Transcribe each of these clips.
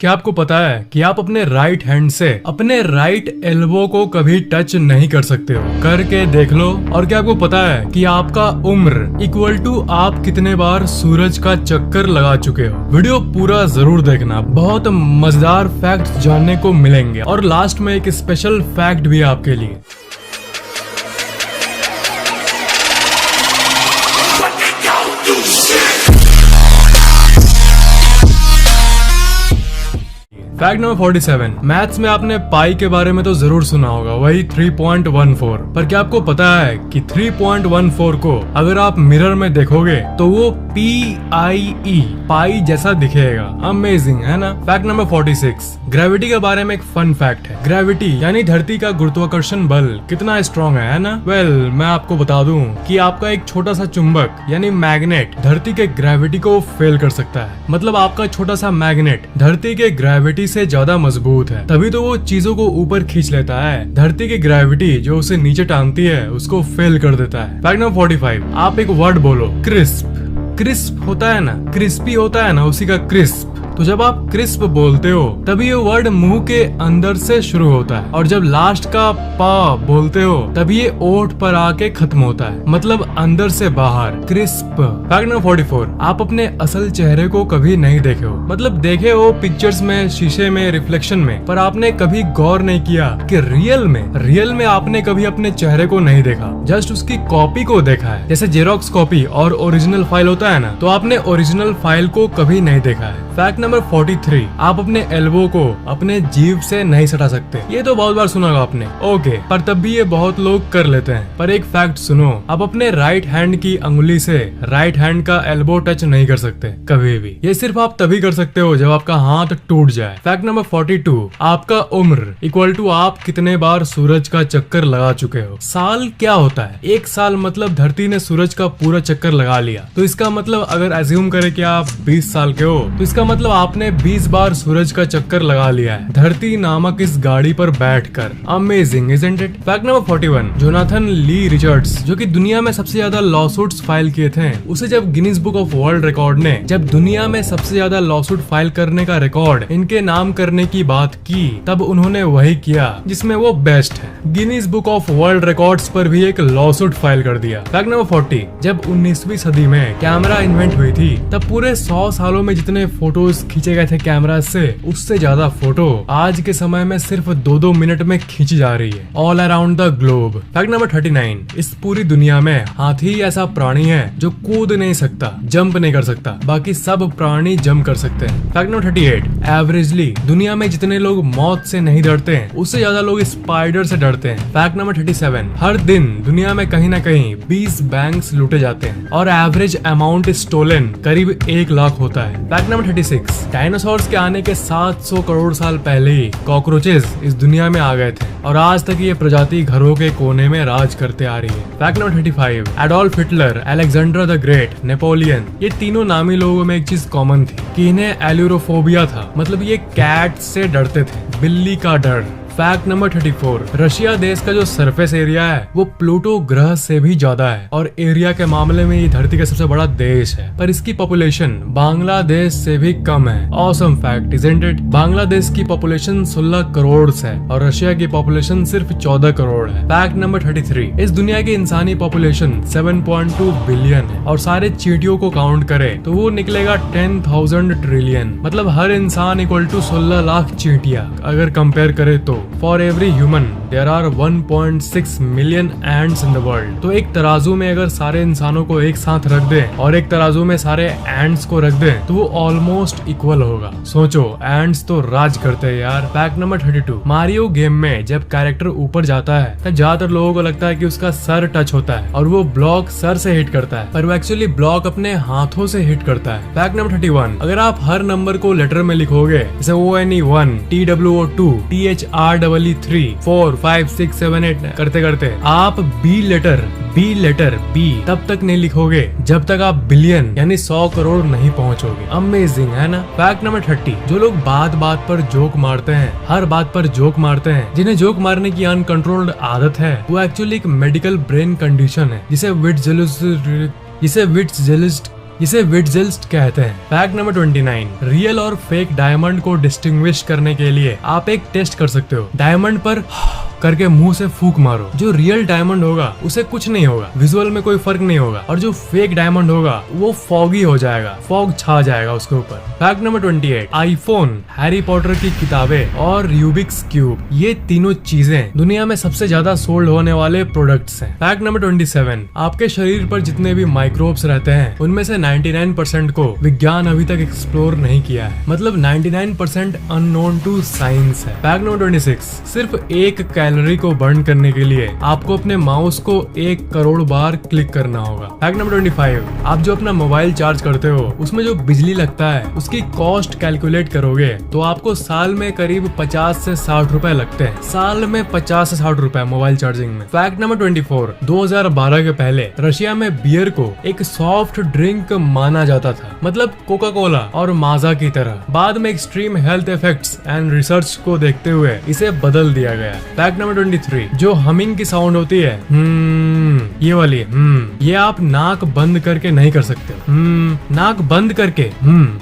क्या आपको पता है कि आप अपने राइट हैंड से अपने राइट एल्बो को कभी टच नहीं कर सकते हो? करके देख लो। और क्या आपको पता है कि आपका उम्र इक्वल टू आप कितने बार सूरज का चक्कर लगा चुके हो? वीडियो पूरा जरूर देखना, बहुत मजेदार फैक्ट जानने को मिलेंगे और लास्ट में एक स्पेशल फैक्ट भी आपके लिए। Fact number 47। मैथ्स में आपने पाई के बारे में तो जरूर सुना होगा, वही 3.14। पर क्या आपको पता है कि 3.14 को अगर आप मिरर में देखोगे तो वो PIE पाई जैसा दिखेगा। अमेजिंग है ना? Fact number 46। ग्रेविटी के बारे में एक फन फैक्ट है। ग्रेविटी यानी धरती का गुरुत्वाकर्षण बल कितना स्ट्रॉन्ग है ना? मैं आपको बता दूं कि आपका एक छोटा सा चुंबक यानी मैग्नेट धरती के ग्रेविटी को फेल कर सकता है। मतलब आपका छोटा सा मैग्नेट धरती के ग्रेविटी से ज्यादा मजबूत है, तभी तो वो चीजों को ऊपर खींच लेता है। धरती की ग्रेविटी जो उसे नीचे टानती है उसको फेल कर देता है। Fact number 45। आप एक वर्ड बोलो, क्रिस्प। क्रिस्प होता है ना, क्रिस्पी होता है ना, उसी का क्रिस्प। तो जब आप क्रिस्प बोलते हो तभी ये वर्ड मुंह के अंदर से शुरू होता है, और जब लास्ट का पा बोलते हो तभी ये ओठ पर आके खत्म होता है, मतलब अंदर से बाहर, क्रिस्प। Fact number 44। आप अपने असल चेहरे को कभी नहीं देखे हो, मतलब देखे हो पिक्चर्स में, शीशे में, रिफ्लेक्शन में, पर आपने कभी गौर नहीं किया कि रियल में आपने कभी अपने चेहरे को नहीं देखा, जस्ट उसकी कॉपी को देखा है। जैसे जेरोक्स कॉपी और ओरिजिनल फाइल होता है ना, तो आपने ओरिजिनल फाइल को कभी नहीं देखा है। Fact number 43। आप अपने एल्बो को अपने जीभ से नहीं सटा सकते। ये तो बहुत बार सुना होगा आपने, ओके, पर तब भी ये बहुत लोग कर लेते हैं। पर एक फैक्ट सुनो, आप अपने राइट हैंड की अंगुली से राइट हैंड का एल्बो टच नहीं कर सकते कभी भी। ये सिर्फ आप तभी कर सकते हो जब आपका हाथ टूट जाए। Fact number 42। आपका उम्र इक्वल टू आप कितने बार सूरज का चक्कर लगा चुके हो। साल क्या होता है? एक साल मतलब धरती ने सूरज का पूरा चक्कर लगा लिया, तो इसका मतलब अगर एज्यूम करें कि आप 20 साल के हो, तो इसका मतलब आपने 20 बार सूरज का चक्कर लगा लिया है धरती नामक इस गाड़ी पर बैठकर। Amazing, isn't it? Fact number 41। Jonathan Lee Richards, जो कि दुनिया में सबसे ज्यादा लॉसूट्स फाइल किए थे, उसे जब Guinness book of world record ने जब दुनिया में सबसे ज्यादा लॉसूट फाइल करने का रिकॉर्ड इनके नाम करने की बात की, तब उन्होंने वही किया जिसमें वो बेस्ट है। Guinness book of world records पर भी एक लॉसूट फाइल कर दिया। Fact number 40। जब 19वीं सदी में कैमरा इन्वेंट हुई थी, तब पूरे 100 सालों में जितने फोटोज खींचे गए थे कैमरा से, उससे ज्यादा फोटो आज के समय में सिर्फ 2-2 मिनट में खींची जा रही है all around the globe. Fact number 39। इस पूरी दुनिया में हाथी ऐसा प्राणी है जो कूद नहीं सकता, जंप नहीं कर सकता, बाकी सब प्राणी जंप कर सकते हैं। Fact number 38। एवरेजली दुनिया में जितने लोग मौत से नहीं डरते हैं, उससे ज्यादा लोग स्पाइडर से डरते हैं। Fact number 37। हर दिन दुनिया में कहीं ना कहीं 20 बैंक्स लूटे जाते हैं और एवरेज अमाउंट स्टोलन करीब 1 लाख होता है। Fact number 36। डायनासोर्स के आने के 700 करोड़ साल पहले ही कॉकरोचेस इस दुनिया में आ गए थे और आज तक ये प्रजाति घरों के कोने में राज करते आ रही है। Fact number 35। Adolf Hitler, Alexander the great, Napoleon, ये तीनों नामी लोगों में एक चीज कॉमन थी कि इन्हें एल्यूरोफोबिया था, मतलब ये कैट से डरते थे, बिल्ली का डर। Fact number 34। रशिया देश का जो सरफेस एरिया है वो प्लूटो ग्रह से भी ज्यादा है, और एरिया के मामले में ये धरती का सबसे बड़ा देश है, पर इसकी पॉपुलेशन बांग्लादेश से भी कम है। Awesome fact, isn't it? Bangladesh की पॉपुलेशन 16 करोड़ है और रशिया की पॉपुलेशन सिर्फ 14 करोड़ है। Fact number 33। इस दुनिया की इंसानी पॉपुलेशन 7.2 बिलियन है, और सारे चींटियों को काउंट करे तो वो निकलेगा 10,000 ट्रिलियन, मतलब हर इंसान इक्वल टू 16 लाख चींटियां अगर कंपेयर करे तो। For every human there are 1.6 million ants in the world। तो एक तराजू में अगर सारे इंसानों को एक साथ रख दे और एक तराजू में सारे एंट्स को रख दे तो वो ऑलमोस्ट इक्वल होगा। सोचो, एंट्स तो राज करते हैं यार। Fact number 32। मारियो गेम में जब कैरेक्टर ऊपर जाता है तो ज्यादातर लोगों को लगता है कि उसका सर टच होता है और वो ब्लॉक सर से हिट करता है, पर वो एक्चुअली ब्लॉक अपने हाथों से हिट करता है। Fact number 31। अगर आप हर नंबर को लेटर में लिखोगे, जैसे ONE1, TWO2, THREE3, 4, 5, 6, 7, 8 करते करते आप बी लेटर बी तब तक नहीं लिखोगे जब तक आप बिलियन यानी 100 करोड़ नहीं पहुंचोगे। अमेजिंग है ना? Fact number 30। जो लोग बात बात पर जोक मारते हैं, हर बात पर जोक मारते हैं, जिन्हें जोक मारने की अनकंट्रोल्ड आदत है, वो एक्चुअली एक मेडिकल ब्रेन कंडीशन है जिसे विट्जेलिस्ट इसे विट्जेल्स्ट कहते हैं। फैक्ट नंबर 29, रियल और फेक डायमंड को डिस्टिंग्विश करने के लिए आप एक टेस्ट कर सकते हो। डायमंड पर करके मुंह से फूंक मारो। जो रियल डायमंड होगा उसे कुछ नहीं होगा, विजुअल में कोई फर्क नहीं होगा, और जो फेक डायमंड होगा वो फॉगी हो जाएगा, फॉग छा जाएगा उसके ऊपर। Fact number 28, iPhone, Harry Potter की किताबें और रूबिक्स क्यूब, ये तीनों चीजें दुनिया में सबसे ज्यादा सोल्ड होने वाले प्रोडक्ट्स हैं। फैक्ट नंबर 27, आपके शरीर पर जितने भी माइक्रोब्स रहते हैं उनमें से 99% को विज्ञान अभी तक एक्सप्लोर नहीं किया है, मतलब 99% अननोन टू साइंस है। फैक्ट नंबर 26, सिर्फ एक कैलोरी को बर्न करने के लिए आपको अपने माउस को 1 करोड़ बार क्लिक करना होगा। फैक्ट नंबर 25, आप जो अपना मोबाइल चार्ज करते हो उसमें जो बिजली लगता है उसकी कॉस्ट कैलकुलेट करोगे तो आपको साल में करीब 50 से 60 रुपए लगते हैं। साल में 50 से 60 रुपए मोबाइल चार्जिंग में। फैक्ट नंबर 24, 2012 के पहले रशिया में बियर को एक सॉफ्ट ड्रिंक माना जाता था, मतलब कोका कोला और माजा की तरह। बाद में extreme health effects and research को देखते हुए इसे बदल दिया गया। फैक्ट नंबर 23, जो हमिंग की साउंड होती है ये वाली ये आप नाक बंद करके नहीं कर सकते। नाक बंद करके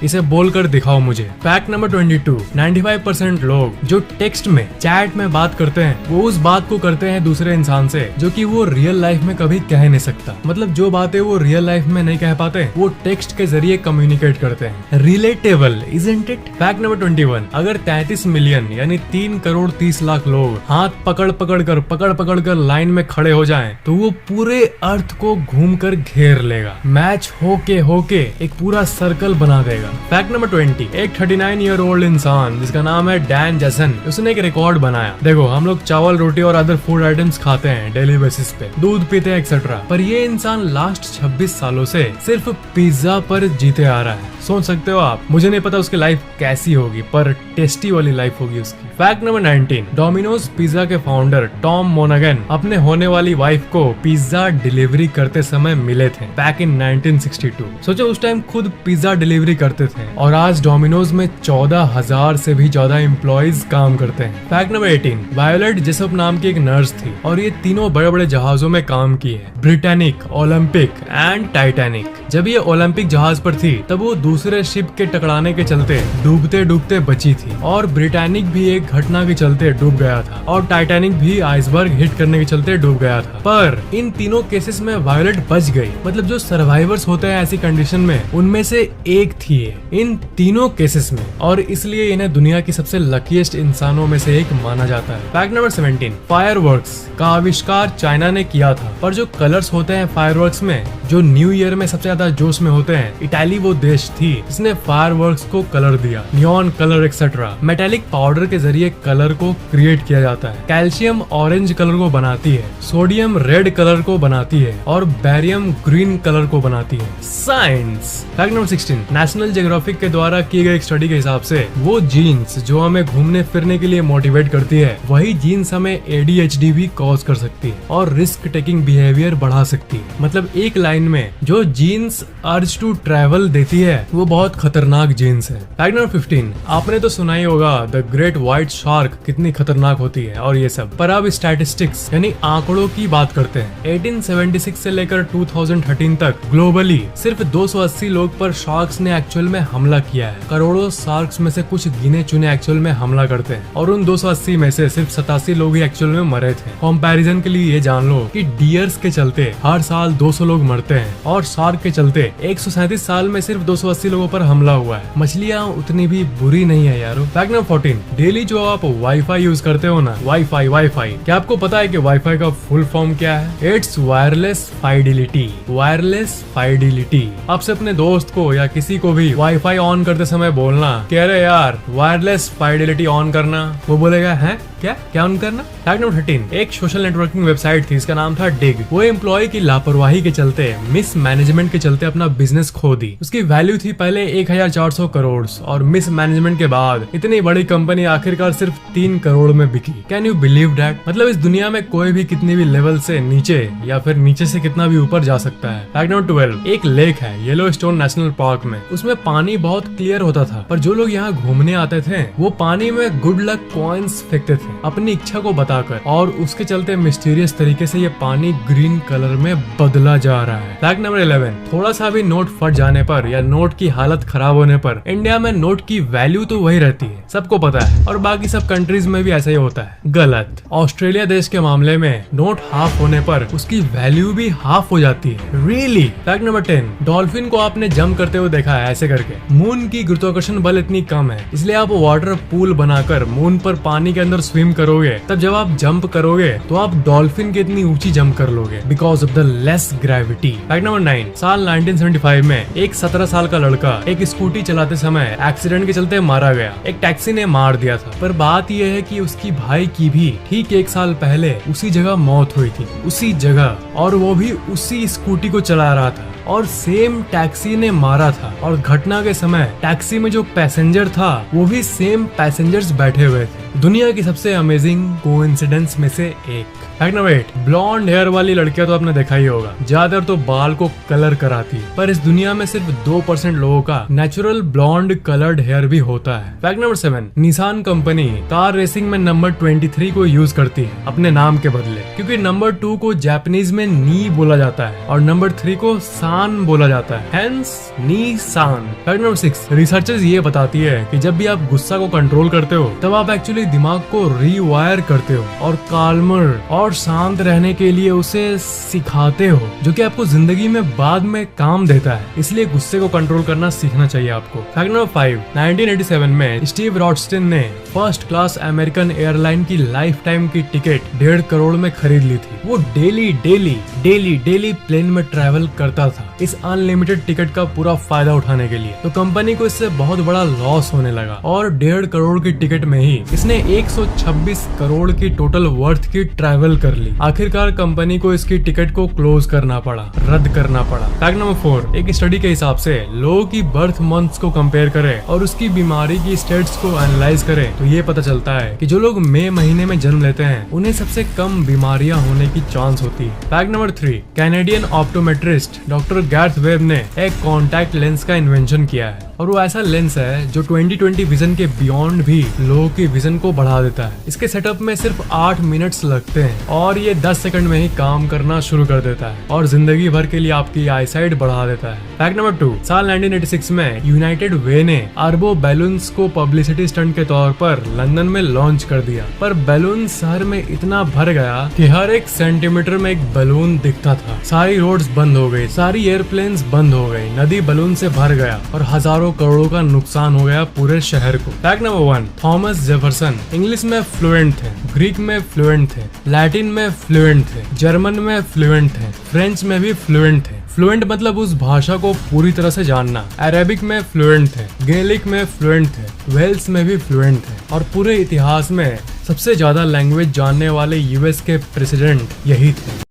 इसे बोलकर दिखाओ मुझे। फैक्ट नंबर 22, 95% लोग जो टेक्स्ट में, चैट में बात करते हैं वो उस बात को करते हैं दूसरे इंसान से जो कि वो रियल लाइफ में कभी कह नहीं सकता। मतलब जो बातें वो रियल लाइफ में नहीं कह पाते वो टेक्स्ट के जरिए कम्युनिकेट करते हैं। Relatable, isn't it? Fact number 21, अगर 33 मिलियन यानी 3 करोड़ 30 लाख लोग हाथ पकड़ पकड़ कर लाइन में खड़े हो जाएं, तो वो पूरे अर्थ को घूमकर घेर लेगा। मैच होके एक पूरा सर्कल बना देगा। फैक्ट नंबर 20, एक 39 ईयर ओल्ड इंसान जिसका नाम है डैन जेसन, उसने एक रिकॉर्ड बनाया। देखो, हम लोग चावल, रोटी और अदर फूड आइटम्स खाते हैं डेली बेसिस पे, दूध पीते हैं एक्सेट्रा, पर ये इंसान लास्ट 26 सालों से सिर्फ पिज्जा पर जीते आ रहा है। सोच सकते हो आप, मुझे नहीं पता उसकी लाइफ कैसी होगी, पर टेस्टी वाली लाइफ होगी उसकी। फैक्ट नंबर 19, डोमिनोज पिज्जा के फाउंडर टॉम मोनागन अपने होने वाली वाइफ को पिज्जा डिलीवरी करते समय मिले थे बैक इन 1962। सोचो, उस टाइम खुद पिज्जा डिलीवरी करते थे और आज डोमिनोज में 14,000 से भी ज्यादा एम्प्लॉइज काम करते हैं। फैक्ट नंबर 18, वायोलेट जेसप नाम की एक नर्स थी और ये तीनों बड़े बड़े जहाजों में काम की है, ब्रिटानिक, ओलंपिक एंड टाइटैनिक। जब ये ओलंपिक जहाज पर थी तब वो दूसरे शिप के टकराने के चलते डूबते डूबते बची थी, और ब्रिटानिक भी एक घटना के चलते डूब गया था, और टाइटैनिक भी आइसबर्ग हिट करने के चलते डूब गया था। पर इन तीनों केसेस में वायोलेट बच गई, मतलब जो सर्वाइवर्स होते हैं ऐसी कंडीशन में उनमें से एक थी इन तीनों केसेस में, और इसलिए इन्हें दुनिया की सबसे लकीएस्ट इंसानों में से एक माना जाता है। फैक्ट नंबर 17, फायरवर्क्स का आविष्कार चाइना ने किया था, पर जो कलर्स होते हैं फायरवर्क्स में, जो न्यू ईयर में सबसे ज्यादा जोश में होते हैं, इटाली वो देश थी जिसने फायरवर्क्स को कलर दिया, neon colour etcetera. Metallic powder के जरिए कलर को क्रिएट किया जाता है। कैल्शियम ऑरेंज कलर को बनाती है, सोडियम रेड कलर को बनाती है, और बैरियम ग्रीन कलर को बनाती है। Science. Fact number 16, national geographic के द्वारा की गई एक स्टडी के हिसाब से वो जीन्स जो हमें घूमने फिरने के लिए मोटिवेट करती है, वही जीन्स हमें ADHD भी कॉज कर सकती है और रिस्क टेकिंग बिहेवियर बढ़ा सकती है। मतलब एक लाइन में जो जीन्स अर्ज टू ट्रैवल देती है वो बहुत खतरनाक जीन्स है। फैक्ट नंबर 15, आपने तो सुना ही होगा द ग्रेट व्हाइट शार्क कितनी खतरनाक होती है और ये सब, पर अब स्टैटिस्टिक्स यानी आंकड़ों की बात करते हैं। 1876 से लेकर 2013 तक ग्लोबली सिर्फ 280 लोग पर शार्क्स ने एक्चुअल में हमला किया है। करोड़ों शार्क्स में से कुछ गिने चुने एक्चुअल में हमला करते हैं, और उन 280 में से सिर्फ 87 लोग ही एक्चुअल में मरे थे। कंपैरिजन के लिए ये जान लो कि डियर्स के चलते हर साल 200 लोग मरते हैं, और शार्क के चलते 137 साल में सिर्फ 280 लोगों पर हमला हुआ है। मछलियाँ उतनी भी बुरी नहीं है यारो। फैक्ट नंबर 14, डेली जो आप वाईफाई यूज करते हो ना, वाईफाई, क्या आपको पता है कि वाईफाई का फुल फॉर्म क्या है? It's wireless fidelity. Wireless fidelity. आपसे अपने दोस्त को या किसी को भी वाईफाई ऑन करते समय बोलना कि अरे यार वायरलेस फाइडिलिटी ऑन करना, वो बोलेगा है क्या ऑन करना? फैक्ट नंबर 13, एक सोशल नेटवर्किंग वेबसाइट थी, इसका नाम था डिग। वो एम्प्लॉय की लापरवाही के चलते, मिस मैनेजमेंट के चलते अपना बिजनेस खो दी। उसकी वैल्यू थी पहले 1400 करोड़, और मिस मैनेजमेंट के बाद इतनी बड़ी कंपनी आखिरकार सिर्फ 3 करोड़ में बिकी। Can you believe that? मतलब इस दुनिया में कोई भी कितनी भी लेवल से नीचे या फिर नीचे से कितना भी ऊपर जा सकता है। फैक्ट नंबर 12, एक लेक है येलोस्टोन नेशनल पार्क में, उसमें पानी बहुत क्लियर होता था, पर जो लोग यहाँ घूमने आते थे वो पानी में गुड लक कॉइन्स फेंकते थे अपनी इच्छा को बताकर, और उसके चलते मिस्टीरियस तरीके से ये पानी ग्रीन कलर में बदला जा रहा है। फैक्ट नंबर 11, थोड़ा सा भी नोट फट जाने पर या नोट की हालत खराब होने पर इंडिया में नोट की वैल्यू तो वही रहती है, सबको पता है, और बाकी सब कंट्रीज में भी ऐसा ही होता है। गलत। ऑस्ट्रेलिया देश के मामले में नोट हाफ होने पर उसकी वैल्यू भी हाफ हो जाती है। रियली? फैक्ट नंबर 10, डॉल्फिन को आपने जंप करते हुए देखा है ऐसे करके। मून की गुरुत्वाकर्षण बल इतनी कम है, इसलिए आप वाटर पूल बनाकर मून पर पानी के अंदर स्विम करोगे, तब जब आप जंप करोगे तो आप डॉल्फिन की इतनी ऊंची जंप कर लोगे because of the less gravity. Fact number 9, साल 1975 में एक 17 साल का लड़का एक स्कूटी चलाते समय एक्सीडेंट के चलते मारा गया। एक टैक्सी ने मार दिया था, पर बात यह है कि उसकी भाई की भी ठीक एक साल पहले उसी जगह मौत हुई थी, उसी जगह, और वो भी उसी स्कूटी को चला रहा था और सेम टैक्सी ने मारा था, और घटना के समय टैक्सी में जो पैसेंजर था वो भी सेम पैसेंजर्स बैठे हुए थे। दुनिया की सबसे अमेजिंग कोइंसिडेंस में से एक। फैक्ट नंबर 8, ब्लॉन्ड हेयर वाली लड़कियां तो आपने देखा ही होगा, ज्यादातर तो बाल को कलर कराती है, पर इस दुनिया में सिर्फ 2% लोगों का नेचुरल ब्लॉन्ड कलर्ड हेयर भी होता है। Fact number 7, Nissan company car racing में नंबर 23 को यूज करती है अपने नाम के बदले, क्योंकि नंबर 2 को जापानीज में नी बोला जाता है और नंबर 3 को सान बोला जाता है, hence Nissan. Fact number 6, researchers ये बताती है कि जब भी आप गुस्सा को कंट्रोल करते हो तब आप एक्चुअली दिमाग को रीवायर करते हो और काल्मर और शांत रहने के लिए उसे सिखाते हो, जो कि आपको जिंदगी में बाद में काम देता है। इसलिए गुस्से को कंट्रोल करना सीखना चाहिए आपको। फैक्ट नंबर 5, 1987 में स्टीव रॉडस्टिन ने फर्स्ट क्लास अमेरिकन एयरलाइन की लाइफ टाइम की टिकट 1.5 करोड़ में खरीद ली थी। वो डेली प्लेन में ट्रैवल करता था इस अनलिमिटेड टिकट का पूरा फायदा उठाने के लिए। तो कंपनी को इससे बहुत बड़ा लॉस होने लगा और 1.5 करोड़ की टिकट में ही इसने 126 करोड़ की टोटल वर्थ की ट्रैवल कर ली। आखिरकार कंपनी को इसकी टिकट को क्लोज करना पड़ा, रद्द करना पड़ा। फैक्ट नंबर 4, एक स्टडी के हिसाब से लोगों की बर्थ मंथ्स को कंपेयर करें और उसकी बीमारी की स्टेट्स को एनालाइज करें तो ये पता चलता है कि जो लोग मई महीने में जन्म लेते हैं उन्हें सबसे कम बीमारियां होने की चांस होती है। Fact number 3, Canadian optometrist doctor Garth Webb ने एक कॉन्टैक्ट लेंस का इन्वेंशन किया है, और वो ऐसा लेंस है जो 20/20 विजन के बियॉन्ड भी लोगों की विजन को बढ़ा देता है। इसके सेटअप में सिर्फ 8 मिनट्स लगते हैं और ये 10 सेकंड में ही काम करना शुरू कर देता है और जिंदगी भर के लिए आपकी आईसाइट बढ़ा देता है। फैक्ट नंबर 2, साल 1986 में यूनाइटेड वे ने अरबों बैलून्स को पब्लिसिटी स्टंट के तौर पर लंदन में लॉन्च कर दिया, पर बैलून शहर में इतना भर गया कि हर एक सेंटीमीटर में एक बैलून दिखता था। सारी रोड्स बंद हो गई, सारी एयरप्लेन्स बंद हो गई, नदी बैलून से भर गया और हजारों करोड़ों का नुकसान हो गया पूरे शहर को। Fact number 1, Thomas Jefferson English में फ्लुएंट थे, ग्रीक में फ्लुएंट थे, लैटिन में फ्लुएंट थे, जर्मन में फ्लुएंट थे, फ्रेंच में भी फ्लुएंट थे। फ्लुएंट मतलब उस भाषा को पूरी तरह से जानना। अरेबिक में फ्लुएंट थे, गैलिक में फ्लुएंट थे, वेल्स में भी फ्लुएंट थे, और पूरे इतिहास में सबसे ज्यादा लैंग्वेज जानने वाले यूएस के प्रेसिडेंट यही थे।